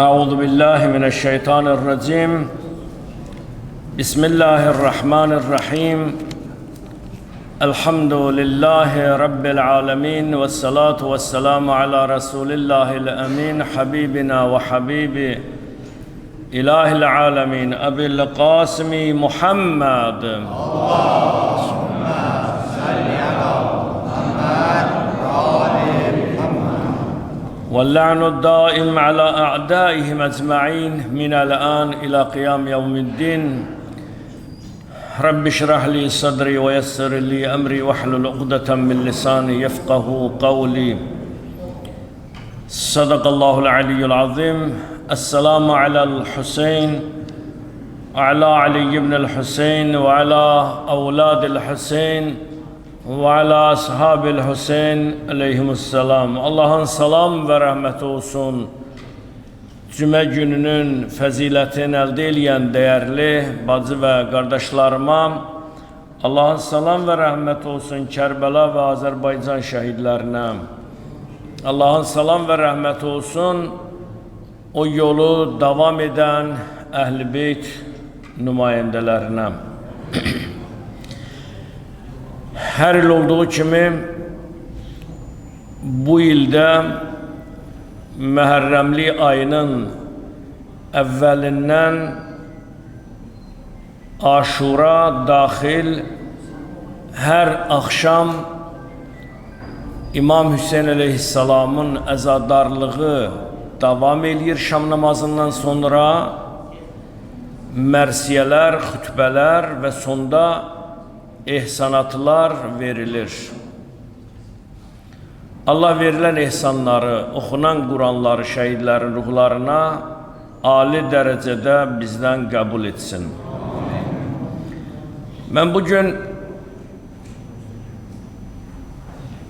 أعوذ بالله من الشيطان الرجيم. بسم الله الرحمن الرحيم. الحمد لله رب العالمين، والصلاة والسلام على رسول الله الأمين، حبيبنا وحبيب إله العالمين أبي القاسم محمد. اللهم صل على محمد وآل محمد. واللعن الدائم على أعدائهم أجمعين من الآن إلى قيام يوم الدين. رب اشرح لي صدري ويسر لي أمري واحلل عقدة من لساني يفقه قولي. صدق الله العلي العظيم. السلام على الحسين وعلى علي بن الحسين وعلى أولاد الحسين وعلى أصحاب الحسين علeyhim السلام. Allah'ın salam ve rahmeti olsun. Cümə gününün fəzilətini əldə edən dəyərli bacı və qardaşlarıma Allah'ın salam və rəhməti olsun Kərbəla və Azərbaycan şəhidlərinə. Allah'ın salam və rəhməti olsun o yolu davam edən Əhl-i Beyt nümayəndələrinə. Hər il olduğu kimi bu ildə Məhərrəmli ayının əvvəlindən Aşura daxil hər axşam İmam Hüseyin əleyhissalamın əzadarlığı davam edir. Şam namazından sonra mərsiyələr, xütbələr və sonda ehsanatlar verilir. Allah verilən ehsanları, oxunan Quranları şəhidlərin ruhlarına ali dərəcədə bizdən qəbul etsin. Mən bugün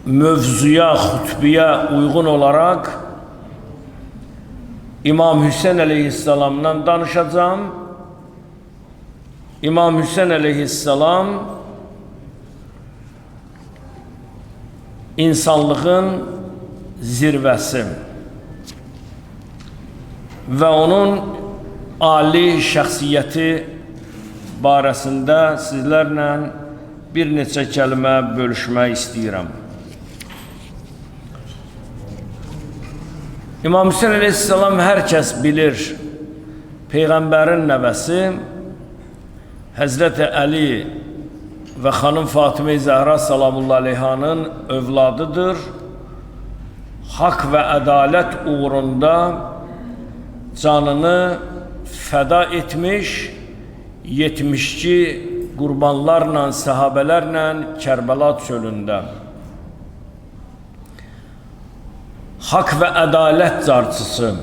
mövzuya, xütbəyə uyğun olaraq İmam Hüseyin əleyhissalamdan danışacağım. İmam Hüseyin əleyhissalam insanlığın zirvəsi və onun ali şəxsiyyəti barəsində sizlərlə bir neçə kəlmə bölüşmək istəyirəm. İmam Hüseyin əleyhissalam hər kəs bilir, Peyğəmbərin nəvəsi, Həzrəti Əli və xanım Fatimə-i Zəhra salamullahi aleyhanın övladıdır. Haqq və ədalət uğrunda canını fəda etmiş, 72 qurbanlarla, səhabələrlə Kərbəla çölündə. Haqq və ədalət carçısı.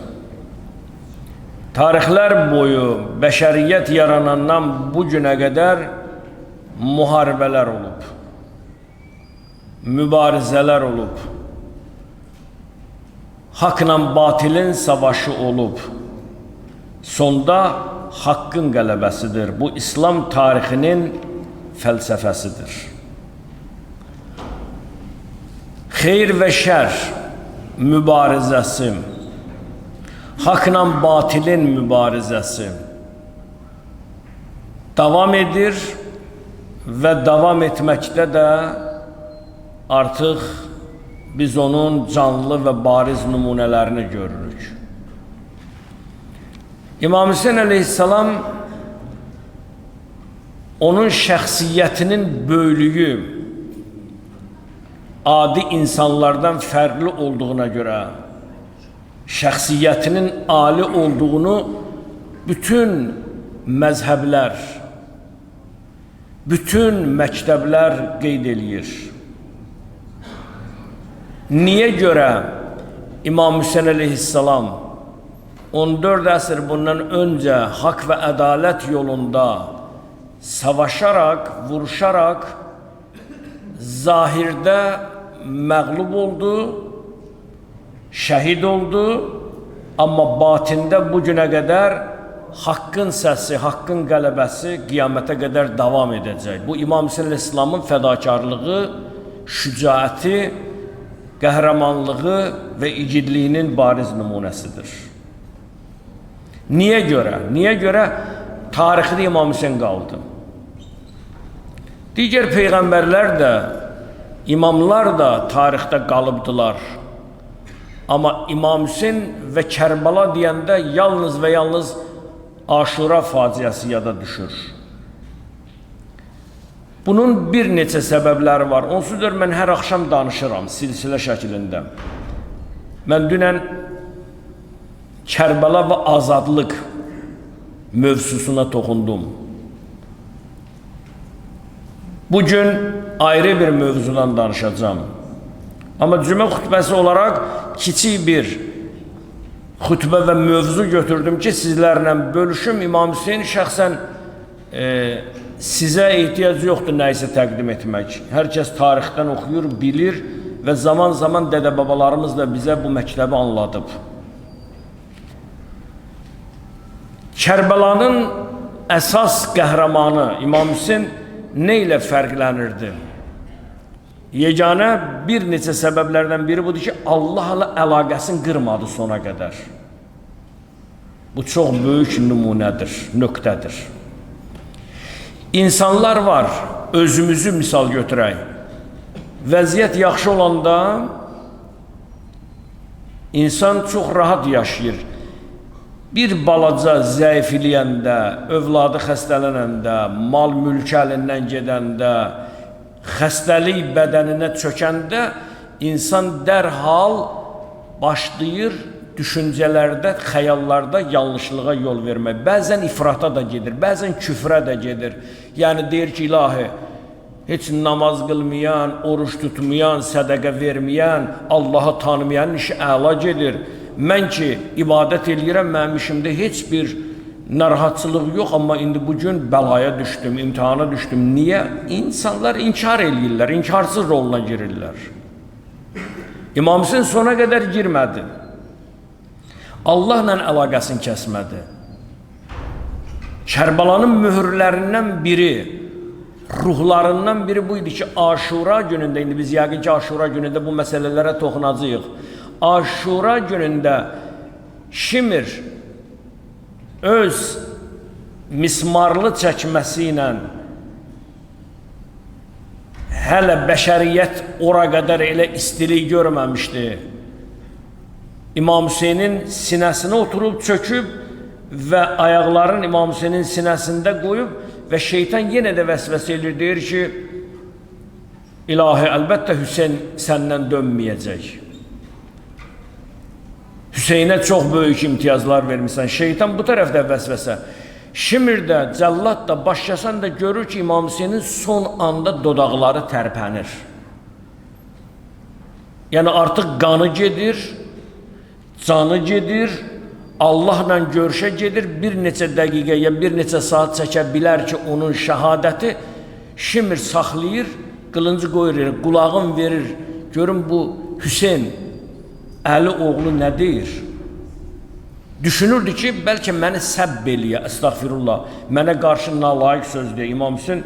Tarixlər boyu bəşəriyyət yaranandan bu günə qədər müharibələr olub, mübarizələr olub, haqla batilin savaşı olub, sonda haqqın qələbəsidir. Bu, İslam tarixinin fəlsəfəsidir. Xeyr və şər mübarizəsi, haqla batilin mübarizəsi davam edir və davam etməkdə də artıq biz onun canlı və bariz nümunələrini görürük. İmam Hüseyin əleyhissalam onun şəxsiyyətinin böyüklüyü adi insanlardan fərqli olduğuna görə, şəxsiyyətinin ali olduğunu bütün məzhəblər, bütün məktəblər qeyd eləyir. Niyə görə İmam Hüseyin əleyhissalam 14 əsr bundan öncə haqq və ədalət yolunda savaşaraq, vuruşaraq zahirdə məğlub oldu, şəhid oldu, amma batində bu günə qədər haqqın səsi, haqqın qələbəsi qiyamətə qədər davam edəcək. Bu, İmam Hüseyin əleyhissalamın fədakarlığı, şücaəti, qəhrəmanlığı və igidliyinin bariz nümunəsidir. Niyə görə? Niyə görə tarixdə İmam Hüseyn qaldı? Digər peyğəmbərlər də, imamlar da tarixdə qalıbdılar. Amma İmam Hüseyn və Kərbala deyəndə yalnız və yalnız Aşura faciəsi yada düşür. Bunun bir neçə səbəbləri var. Onsuzdur mən hər axşam danışıram silsilə şəklində. Mən dünən Kərbala və azadlıq mövzusuna toxundum. Bugün ayrı bir mövzudan danışacağım. Amma cümə xütbəsi olaraq kiçik bir xütbə və mövzu götürdüm ki, sizlərlə bölüşüm. İmam Hüseyin şəxsən sizə ehtiyac yoxdur nəyisə təqdim etmək. Hər kəs tarixdən oxuyur, bilir və zaman-zaman dədə-babalarımız da bizə bu məktəbi anladıb. Kərbəlanın əsas qəhrəmanı İmam Hüseyin nə ilə fərqlənirdi? Yeganə bir neçə səbəblərdən biri budur ki, Allahla əlaqəsini qırmadı sona qədər. Bu çox böyük nümunədir, nöqtədir. İnsanlar var, özümüzü misal götürək. Vəziyyət yaxşı olanda insan çox rahat yaşayır. Bir balaca zəifliyəndə, övladı xəstələnəndə, mal mülk əlindən gedəndə, xəstəlik bədəninə çökəndə insan dərhal başlayır düşüncələrdə, xəyallarda yanlışlığa yol vermək. Bəzən ifrata da gedir, bəzən küfrə də gedir. Yəni deyir ki, ilahi, heç namaz qılmayan, oruç tutmayan, sədəqə verməyən, Allahı tanımayan işi əla gedir. Mən ki, ibadət eləyirəm, mənim işimdə heç bir narahatçılıq yox, amma indi bugün bəlaya düşdüm, imtihana düşdüm. Niyə? İnsanlar inkar eləyirlər, inkarsız roluna girirlər. İmam Hüseyin sona qədər girmədi. Allahla əlaqəsini kəsmədi. Kərbəlanın mühürlərindən biri, ruhlarından biri bu idi ki, Aşura günündə, indi biz yəqin ki, Aşura günündə bu məsələlərə toxunacağıq. Aşura günündə Şimr öz mismarlı çəkməsi ilə hələ bəşəriyyət ora qədər elə istilik görməmişdi. İmam Hüseynin sinəsinə oturub, çöküb və ayaqların İmam Hüseynin sinəsində qoyub və şeytan yenə də vəsvəsə edir, deyir ki, ilahi, əlbəttə Hüseyn səndən dönməyəcək. Hüseynə çox böyük imtiyazlar vermişsən. Şeytan bu tərəfdə vəsvəsə. Şimrdə, Cəllad da, başlasan da görür ki, İmam Hüseynin son anda dodaqları tərpənir. Yəni artıq qanı gedir, canı gedir, Allahla görüşə gedir, bir neçə dəqiqə ya bir neçə saat çəkə bilər ki, onun şəhadəti Şimr saxlayır, qılıncı qoyur, qulağın verir, görün bu Hüseyn, Əli oğlu nə deyir? Düşünürdü ki, bəlkə məni səbb eləyə, əstəğfirullah, mənə qarşı nalayiq söz deyir. İmam Hüseyin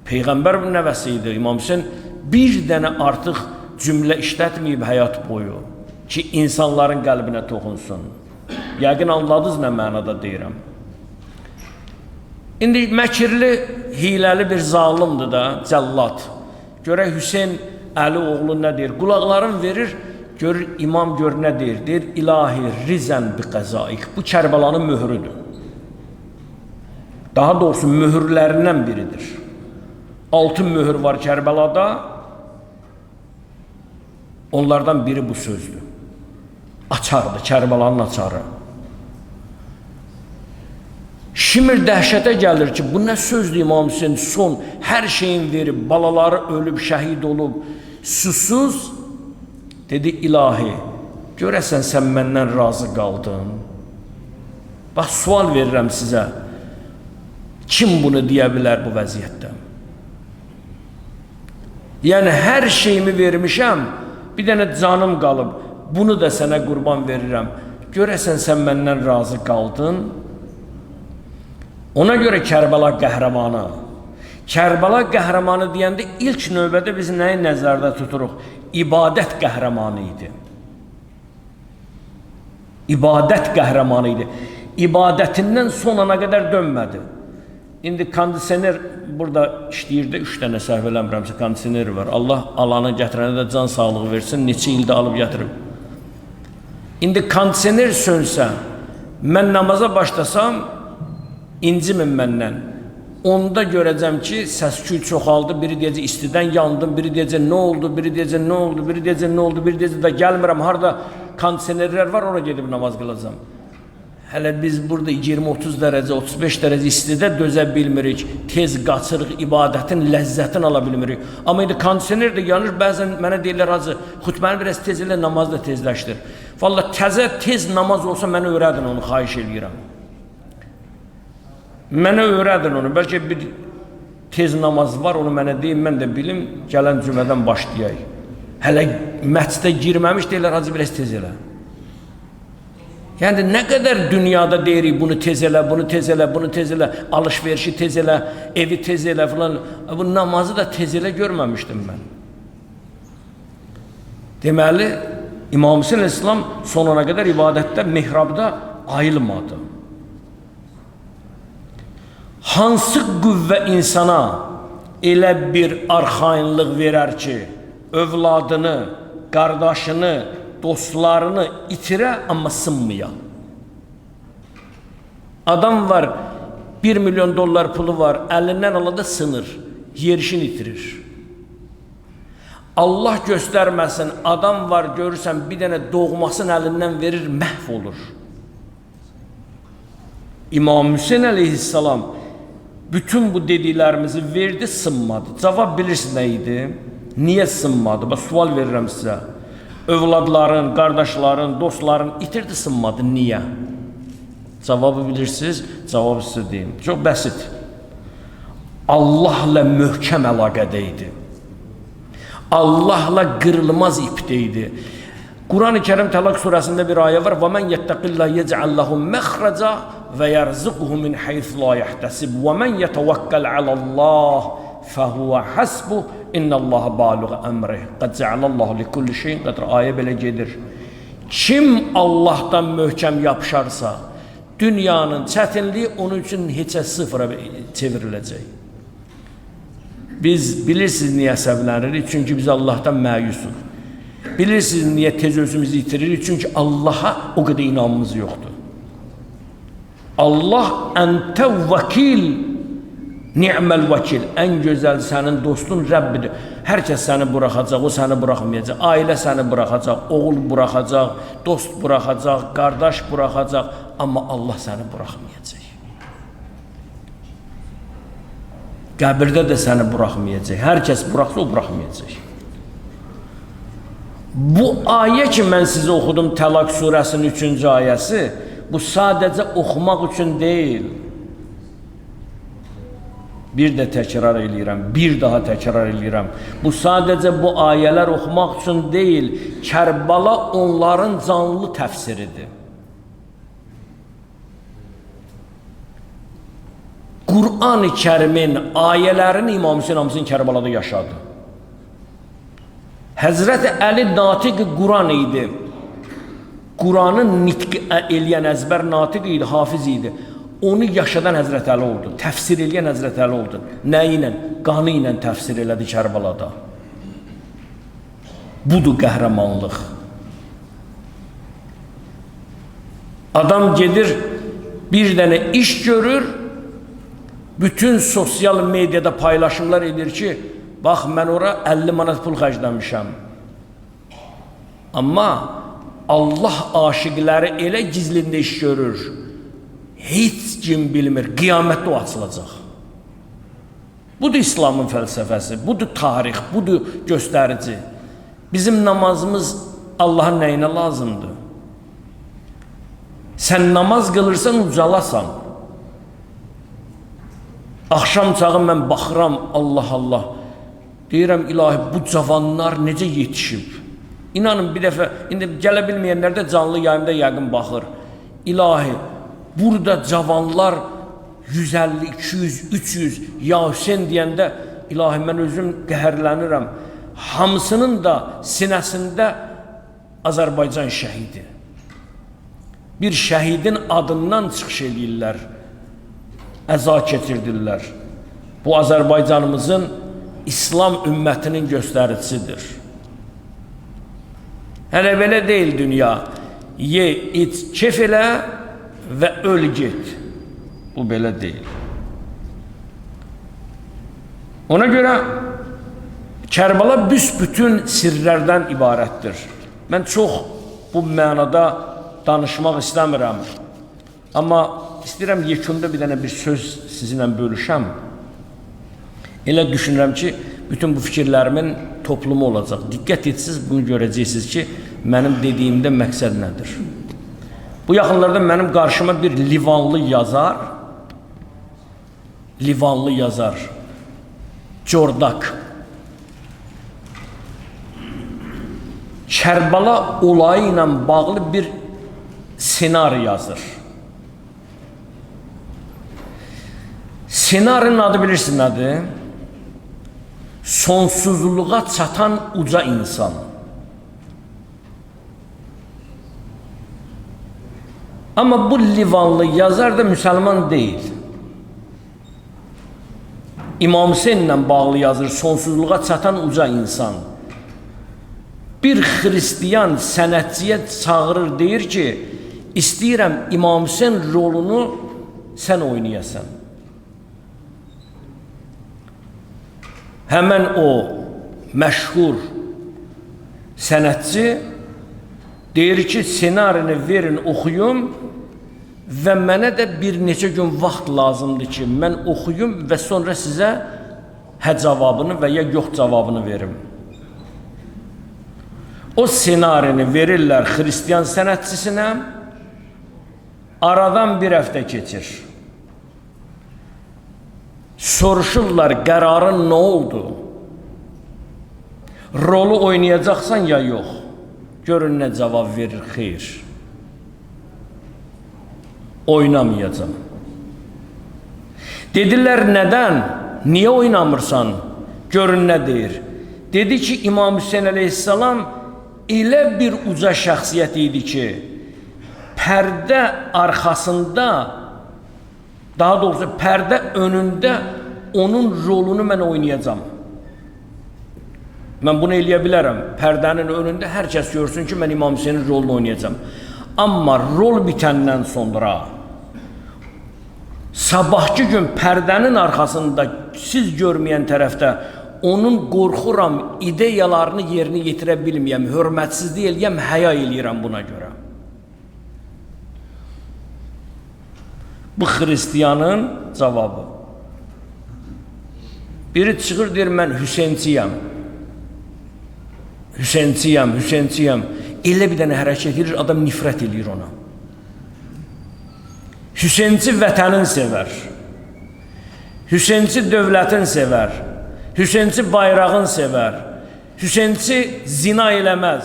Peyğəmbər nəvəsi idi. İmam Hüseyin bir dənə artıq cümlə işlətməyib həyat boyu ki, insanların qəlbinə toxunsun. Yəqin anladınız nə mənada deyirəm. İndi məkirli, hiləli bir zalimdir da, Cəllad. Görək Hüseyin Əli oğlu nə deyir? Qulaqların verir, görür, imam gör nə deyir? Deyir, ilahi rizən bi qəzaik. Bu Kərbəlanın möhrüdür. Daha doğrusu möhürlərindən biridir. 6 möhür var Kərbəlada. Onlardan biri bu sözdür. Açardır, Kərbəlanın açarı. Şimr dəhşətə gəlir ki, bu nə sözdür İmam Hüseyin? Son hər şeyin verib, balaları ölüb, şəhid olub, susuz. Dedi, ilahi, görəsən sən məndən razı qaldın. Bax, sual verirəm sizə. Kim bunu deyə bilər bu vəziyyətdə? Yəni, hər şeyimi vermişəm, bir dənə canım qalıb, bunu da sənə qurban verirəm. Görəsən sən məndən razı qaldın. Ona görə Kərbəla qəhrəmanı. Kərbəla qəhrəmanı deyəndə ilk növbədə biz nəyi nəzərdə tuturuq? İbadət qəhrəmanı idi. İbadət qəhrəmanı idi. İbadətindən son ana qədər dönmədi. İndi kondisioner burada işləyirdi, 3 dənə səhv eləmirəmsə kondisioneri var. Allah alanı gətirənə də can sağlığı versin, neçə ildə alıb gətirib. İndi kondisioner sönsə, mən namaza başlasam, incimin məndən. Onda görəcəm ki, səs-küy çoxaldı, biri deyəcək istidən yandım, biri deyəcək nə oldu, biri deyəcək nə oldu, biri deyəcək nə oldu, biri deyəcək də gəlmirəm, harada kondisionerlər var, ora gedib namaz qılacam. Hələ biz burada 20-30 dərəcə, 35 dərəcə istidə dözə bilmirik, tez qaçırıq, ibadətin ləzzətini ala bilmirik. Amma indi kondisioner də yanır, bəzən mənə deyirlər, hacı, xütbəni biraz tez elə, namaz da tezləşdir. Vallahi təzə, tez namaz olsa mənə öyrədin onu, xahiş edirəm. Mənə öyrədin onu, bəlkə bir tez namaz var, onu mənə deyin, mən də bilim, gələn cümədən başlayaq. Hələ məscidə girməmiş deyirlər, hacı, biraz tez elə. Yəni, nə qədər dünyada deyirik, bunu tez elə, bunu tez elə, bunu tez elə, alışverişi tez elə, evi tez elə filan. Bu namazı da tez elə görməmişdim mən. Deməli, İmam Hüseyin İslam sonuna qədər ibadətdə, mihrabda ayılmadı. Hansı qüvvə insana elə bir arxayınlıq verər ki, övladını, qardaşını, dostlarını itirə, amma sınmaya. Adam var, 1 milyon dollar pulu var, əlindən alada sınır, yerişini itirir. Allah göstərməsin, adam var, görürsən, bir dənə doğmasını əlindən verir, məhv olur. İmam Hüseyin əleyhissalam bütün bu dediklərimizi verdi, sınmadı. Cavab bilirsiniz nə idi? Niyə sınmadı? Bax, sual verirəm sizə. Övladların, qardaşların, dostların itirdi, sınmadı. Niyə? Cavabı bilirsiniz, cavabı sizə deyim. Çox bəsit. Allahla möhkəm əlaqədə idi. Allahla qırılmaz ipdə idi. Quran-ı Kərim Təlaq surəsində bir ayə var. وَمَنْ يَتَّقِ اللّٰهِ يَجْعَلْ لَهُ مَخْرَجًا وَيَرْزُقْهُ مِنْ حَيْثُ لَا يَحْتَسِبُ وَمَنْ يَتَوَكَّلْ عَلَى اللّٰهِ فَهُوَ حَسْبُهُ İnna Allah baluğ əmri. Qad cəalallahu li kulli şeyin qadr. Ayə belə gedir. Kim Allahdan möhkəm yapışarsa, dünyanın çətinliyi onun üçün heçə sıfıra çevriləcək. Biz bilirsiniz niyə əsəblənirik? Çünki biz Allahdan məyusuq. Bilirsiniz niyə tez özümüzü itiririk? Çünki Allaha o qədər inanmamız yoxdur. Allah əntə vəkil, ni'məl vəkil, ən gözəl sənin dostun Rəbbidir. Hər kəs səni buraxacaq, o səni buraxmayacaq. Ailə səni buraxacaq, oğul buraxacaq, dost buraxacaq, qardaş buraxacaq. Amma Allah səni buraxmayacaq. Qəbirdə də səni buraxmayacaq. Hər kəs buraxsa, o buraxmayacaq. Bu ayə ki, mən sizə oxudum, Təlaq surəsinin 3-cü ayəsi, bu sadəcə oxumaq üçün deyil. Bir də təkrar eləyirəm, bir daha təkrar eləyirəm. Bu sadəcə bu ayələr oxumaq üçün deyil, Kərbala onların canlı təfsiridir. Qur'an-ı Kərimin ayələrini İmam Hüseyin hamısını Kərbalada yaşadı. Həzrət Əli natiq-i Quran idi. Quranın nitq eləyən əzbər natiq idi, hafiz idi. Onu yaşadan Həzrət Əli oldu. Təfsir eləyən Həzrət Əli oldu. Nə ilə? Qanı ilə təfsir elədi Kərbalada. Budur qəhrəmanlıq. Adam gedir, bir dənə iş görür, bütün sosial medyada paylaşımlar edir ki, bax, mən ora 50 manat pul xərcləmişəm. Amma Allah aşiqləri elə gizlində iş görür, heç kim bilmir, qiyamətdə o açılacaq. Budur İslamın fəlsəfəsi, budur tarix, budur göstərici. Bizim namazımız Allahın nəyinə lazımdır? Sən namaz qılırsan, ucalasan. Axşam çağı mən baxıram, Allah Allah. Deyirəm, ilahi, bu cavanlar necə yetişib? İnanın, bir dəfə, indi gələ bilməyənlər də canlı yayımda yəqin baxır. İlahi, burada cavanlar 150, 200, 300, ya Hüseyin deyəndə, ilahi, mən özüm qəhərlənirəm. Hamısının da sinəsində Azərbaycan şəhidi. bir şəhidin adından çıxış edirlər, əza keçirdirlər. Bu, Azərbaycanımızın İslam ümmətinin göstəricisidir. Hələ belə deyil dünya. Ye, iç, kef elə və öl get. Bu belə deyil. Ona görə Kərbala büsbütün sirlərdən ibarətdir. Mən çox bu mənada danışmaq istəmirəm. Amma istəyirəm yekunda bir dənə bir söz sizinlə bölüşəm. Elə düşünürəm ki, bütün bu fikirlərimin toplumu olacaq. Diqqət etsiniz, bunu görəcəksiniz ki, mənim dediyimdə məqsəd nədir? Bu yaxınlarda mənim qarşıma bir Livanlı yazar, Cordak, Kərbala olayı ilə bağlı bir senari yazır. Senarinin adı bilirsiniz nədir? Sonsuzluğa çatan uca insan. Amma bu Livanlı yazar da müsəlman deyil. İmam Hüseynlə bağlı yazır, sonsuzluğa çatan uca insan. Bir xristiyan sənətçiyə çağırır, deyir ki, istəyirəm İmam Hüseyn rolunu sən oynayasan. Həmən o məşhur sənətçi deyir ki, senarini verin, oxuyum və mənə də bir neçə gün vaxt lazımdır ki, mən oxuyum və sonra sizə hə cavabını və ya yox cavabını verim. O senarini verirlər xristiyan sənətçisinə, aradan bir həftə keçir. Soruşurlar, qərarın nə oldu? Rolu oynayacaqsan ya yox? Görün nə cavab verir, xeyr. Oynamayacam. Dedilər, nədən? Niyə oynamırsan? Görün nə deyir. Dedi ki, İmam Hüseyin əleyhissalam elə bir uca şəxsiyyət idi ki, pərdə arxasında, daha doğrusu pərdə önündə onun rolunu mən oynayacam. Mən bunu eləyə bilərəm. Pərdənin önündə hər kəs görsün ki, mən İmam Hüseynin rolunu oynayacam. Amma rol bitəndən sonra sabahki gün pərdənin arxasında siz görməyən tərəfdə onun qorxuram, ideyalarını yerinə yetirə bilməyəm, hörmətsizlik eləyəm, həya eləyirəm buna görə. Bu xristiyanın cavabı. Biri çıxır, deyir, mən Hüseynciyəm. Hüseynciyəm. Elə bir dənə hərəkət edir, adam nifrət edir ona. Hüseynci vətənin sevər. Hüseynci dövlətin sevər. Hüseynci bayrağın sevər. Hüseynci zina eləməz,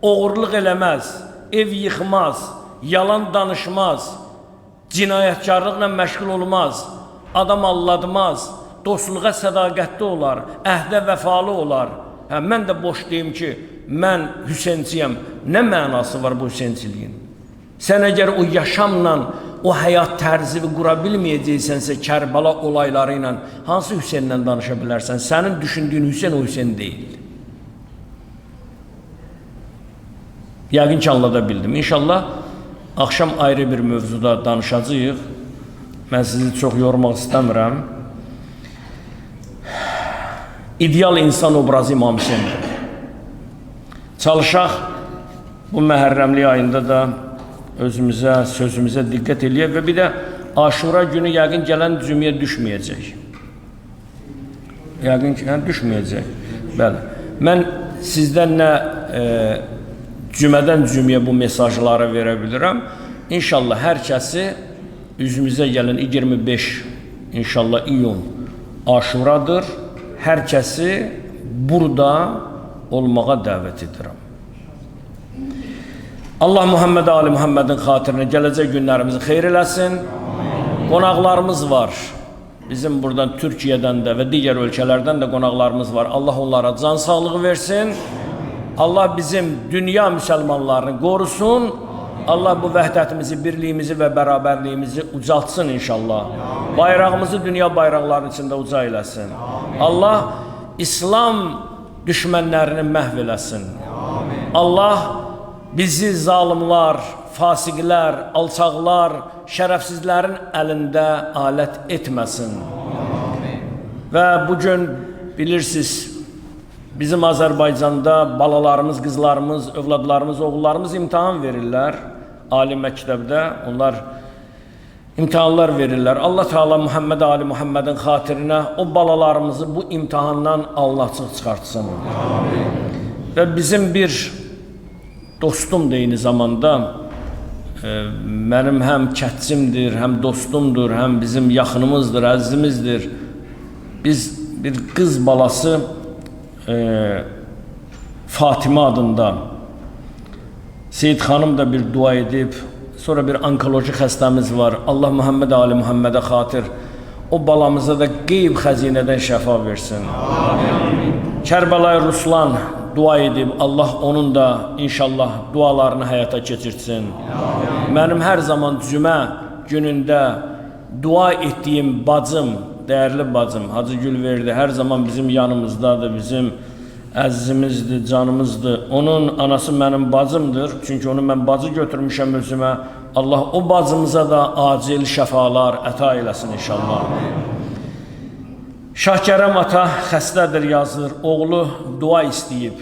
oğurluq eləməz, ev yıxmaz, yalan danışmaz, cinayətkarlıqla məşğul olmaz, adam alladmaz, dostluğa sədaqətli olar, əhdə vəfalı olar. Mən də boş deyim ki, mən Hüseynciyəm. Nə mənası var bu Hüseynciliyin? Sən əgər o yaşamla, o həyat tərzi qura bilməyəcəksənsə, Kərbala olayları ilə hansı Hüseynlə danışa bilərsən? Sənin düşündüyün Hüseyn o Hüseyn deyil. Yəqin ki, anlada bildim. İnşallah, axşam ayrı bir mövzuda danışacağıq. Mən sizi çox yormaq istəmirəm. İdeal insan obrazı İmam Hüseyndir. Çalışaq, bu məhərrəmlik ayında da özümüzə, sözümüzə diqqət eləyək və bir də Aşura günü yəqin gələn cümləyə düşməyəcək. Yəqin ki, düşməyəcək. Bəli. Mən sizdən nə cümədən cümləyə bu mesajları verə bilirəm. İnşallah hər kəsi üzümüzə gələn 25 inşallah iyun Aşuradır. Hər kəsi burada olmağa dəvət edirəm. Allah Muhammed Ali Muhammedin xatirinə gələcək günlərimizi xeyir eləsin. Qonaqlarımız var. Bizim buradan Türkiyədən də və digər ölkələrdən də qonaqlarımız var. Allah onlara can sağlığı versin. Allah bizim dünya müsəlmanlarını qorusun. Allah bu vəhdətimizi, birliyimizi və bərabərliyimizi ucaltsın inşallah. Bayrağımızı dünya bayraqlarının içində uca eləsin. Allah İslam düşmənlərini məhv eləsin. Allah bizi zalimlar, fasiqlər, alçaqlar, şərəfsizlərin əlində alət etməsin. Və bugün bilirsiniz, bizim Azərbaycanda balalarımız, qızlarımız, övladlarımız, oğullarımız imtahan verirlər. Ali məktəbdə onlar imtahanlar verirlər. Allah Teala Muhammed Ali Muhammedin xatirinə o balalarımızı bu imtahandan Allahçıq çıxartsın. Və bizim bir dostumdur eyni zamanda, mənim həm kətçimdir, həm dostumdur, həm bizim yaxınımızdır, əzizimizdir. Biz bir qız balası Fatimə adında Seyid xanım da bir dua edib, sonra bir onkoloji xəstəmiz var. Allah Muhammed Ali Muhammedə xatir o balamıza da qeyb xəzinədən şəfa versin. Kərbəlayı Ruslan dua edib, Allah onun da inşallah dualarını həyata keçirsin. Mənim hər zaman cümə günündə dua etdiyim bacım, dəyərli bacım Hacı Gülverdi hər zaman bizim yanımızdadır, bizim əzizimizdir, canımızdır. Onun anası mənim bacımdır, çünki onu mən bacı götürmüşəm özümə. Allah o bacımıza da acil şəfalar əta eləsin inşallah. Şahkərəm ata xəstədir yazır, oğlu dua istəyib.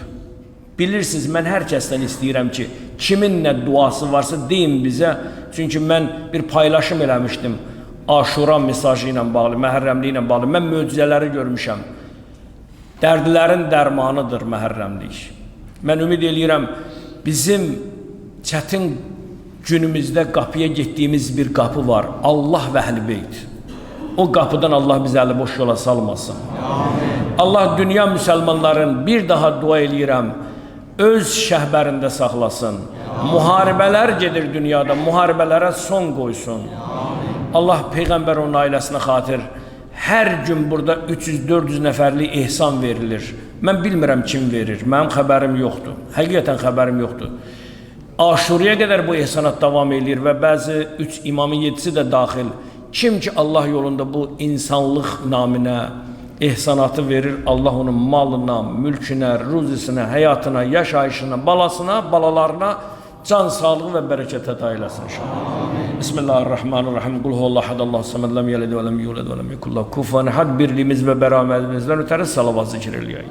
Bilirsiniz, mən hər kəsdən istəyirəm ki, kimin nə duası varsa deyin bizə. Çünki mən bir paylaşım eləmişdim. Aşura mesajı ilə bağlı, məhərrəmliyi ilə bağlı. Mən möcüzələri görmüşəm. Dərdlərin dərmanıdır məhərrəmlik. Mən ümid eləyirəm, bizim çətin günümüzdə qapıya getdiyimiz bir qapı var. Allah və Əhl-i-Beyt. O qapıdan Allah bizi əli boş yola salmasın. Allah dünya müsəlmanların bir daha dua eləyirəm, öz şəhbərində saxlasın. Müharibələr gedir dünyada, müharibələrə son qoysun. Allah Peyğəmbər onun ailəsinə xatir hər gün burada 300-400 nəfərlik ehsan verilir. Mən bilmirəm kim verir, mənim xəbərim yoxdur. Həqiqətən xəbərim yoxdur. Aşuraya qədər bu ehsanat davam edir və bəzi 3 imamın 7-si də daxil. Kim ki Allah yolunda bu insanlıq naminə ehsanatı verir, Allah onun malına, mülkünə, ruzisinə, həyatına, yaşayışına, balasına, balalarına can sağlığı və bərəkət əta eyləsin inşallah. Bismillahirrahmanirrahim. Qul huvallahu ahad, Allahu samad, lam yalid və lam yulad və lam yekul lahu kufuwan ahad. Birliyimiz və bərabərliyimizdən ötəri salavat zikr eləyək.